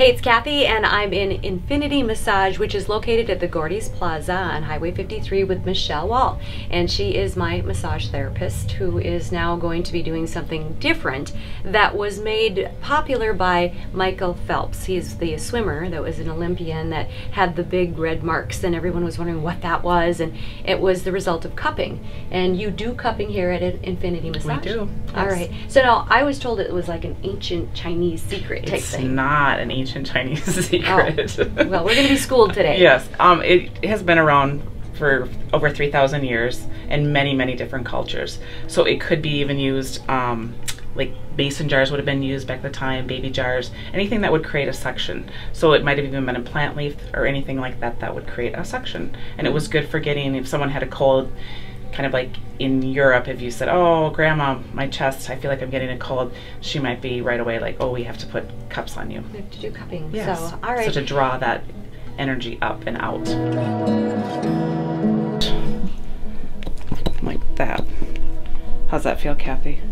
Hey, it's Kathy, and I'm in Infinity Massage, which is located at the Gordy's Plaza on Highway 53 with Michelle Wall. And she is my massage therapist who is now going to be doing something different that was made popular by Michael Phelps. He's the swimmer that was an Olympian that had the big red marks, and everyone was wondering what that was, and it was the result of cupping. And you do cupping here at Infinity Massage? We do. Yes. All right. So now, I was told it was like an ancient Chinese secret type thing. It's not an ancient Chinese secret. Oh. Well, we're going to be schooled today. Yes. It has been around for over 3,000 years in many, many different cultures. So it could be even used, like mason jars would have been used back at the time, baby jars, anything that would create a suction. So it might have even been a plant leaf or anything like that that would create a suction. And it was good for getting, if someone had a cold, kind of like in Europe, if you said, oh, grandma, my chest, I feel like I'm getting a cold, she might be right away like, oh, we have to put cups on you. We have to do cupping. Yes. So, all right. So to draw that energy up and out. Like that. How's that feel, Kathy?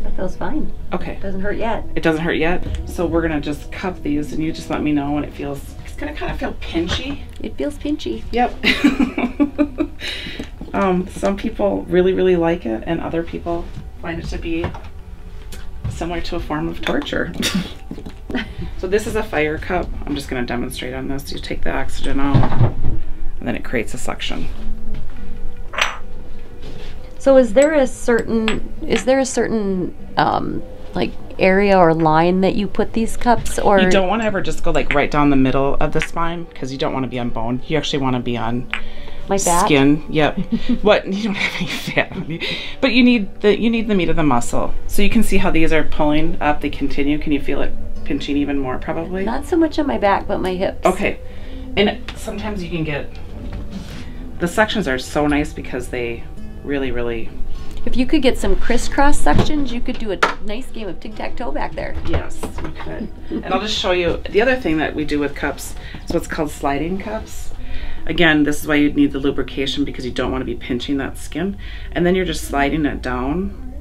That feels fine. Okay. Doesn't hurt yet. It doesn't hurt yet? So we're gonna just cup these and you just let me know when it feels, it's gonna kind of feel pinchy. It feels pinchy. Yep. Some people really, really like it, and other people find it to be similar to a form of torture. So this is a fire cup. I'm just going to demonstrate on this. You take the oxygen out, and then it creates a suction. So is there a certain like area or line that you put these cups, or you don't want to ever just go like right down the middle of the spine, because you don't want to be on bone. You actually want to be on my back? Skin. Yep. What? You don't have any fat on you, but you need the meat of the muscle. So you can see how these are pulling up. They continue. Can you feel it pinching even more? Probably. Not so much on my back, but my hips. Okay. And sometimes you can get, the suctions are so nice because they really, really. If you could get some crisscross sections, you could do a nice game of tic-tac-toe back there. Yes, we could. And I'll just show you the other thing that we do with cups. Is what's called sliding cups. Again, this is why you need the lubrication, because you don't want to be pinching that skin. And then you're just sliding it down.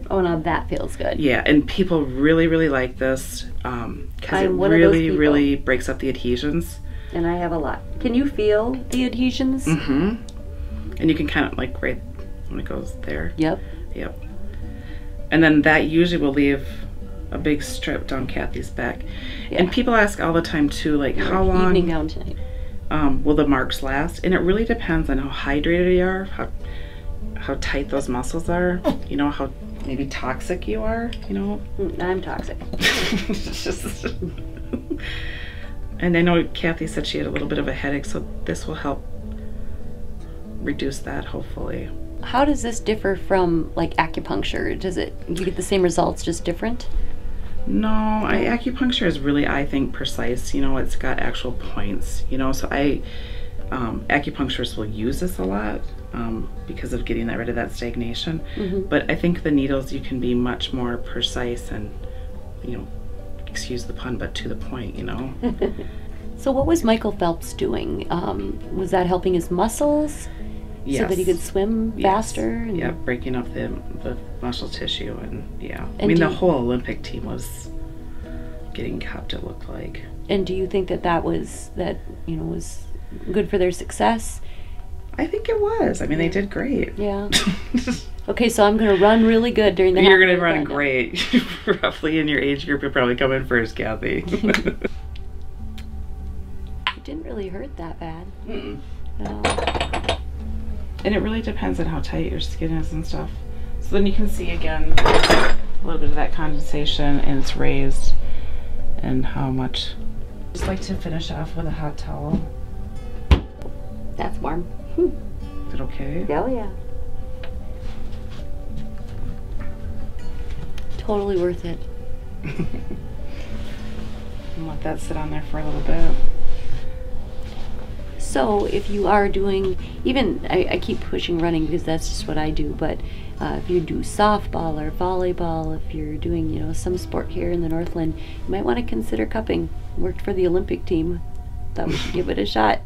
Oh, now that feels good. Yeah, and people really, really like this because it really, really breaks up the adhesions. And I have a lot. Can you feel the adhesions? Mm-hmm. And you can kind of like right when it goes there. Yep. Yep. And then that usually will leave a big strip down Kathy's back. Yeah. And people ask all the time too, like, how long evening gown tonight. Will the marks last? And it really depends on how hydrated you are, how tight those muscles are, you know, how maybe toxic you are, you know. I'm toxic. And I know Kathy said she had a little bit of a headache, so this will help reduce that, hopefully. How does this differ from like acupuncture? Does it, you get the same results, just different? No, acupuncture is really, I think, precise. You know, it's got actual points, you know, so acupuncturists will use this a lot because of getting rid of that stagnation. Mm-hmm. But I think the needles, you can be much more precise and, you know, excuse the pun, but to the point, you know. So what was Michael Phelps doing? Was that helping his muscles? Yes. So that he could swim faster? And yeah, breaking up the muscle tissue, and yeah. And I mean, the whole Olympic team was getting cupped, it looked like. And do you think that was good for their success? I think it was. I mean, they did great. Yeah. Okay, so I'm going to run really good during the You're going to run great. Roughly in your age group, you'll probably come in first, Kathy. It didn't really hurt that bad. Mm-mm. No. And it really depends on how tight your skin is and stuff. So then you can see again a little bit of that condensation, and it's raised, and how much. Just like to finish off with a hot towel. That's warm. Is it okay? Oh yeah. Totally worth it. And let that sit on there for a little bit. So if you are doing, even, I keep pushing running because that's just what I do, but if you do softball or volleyball, if you're doing, you know, some sport here in the Northland, you might want to consider cupping. Worked for the Olympic team. Thought we should give it a shot.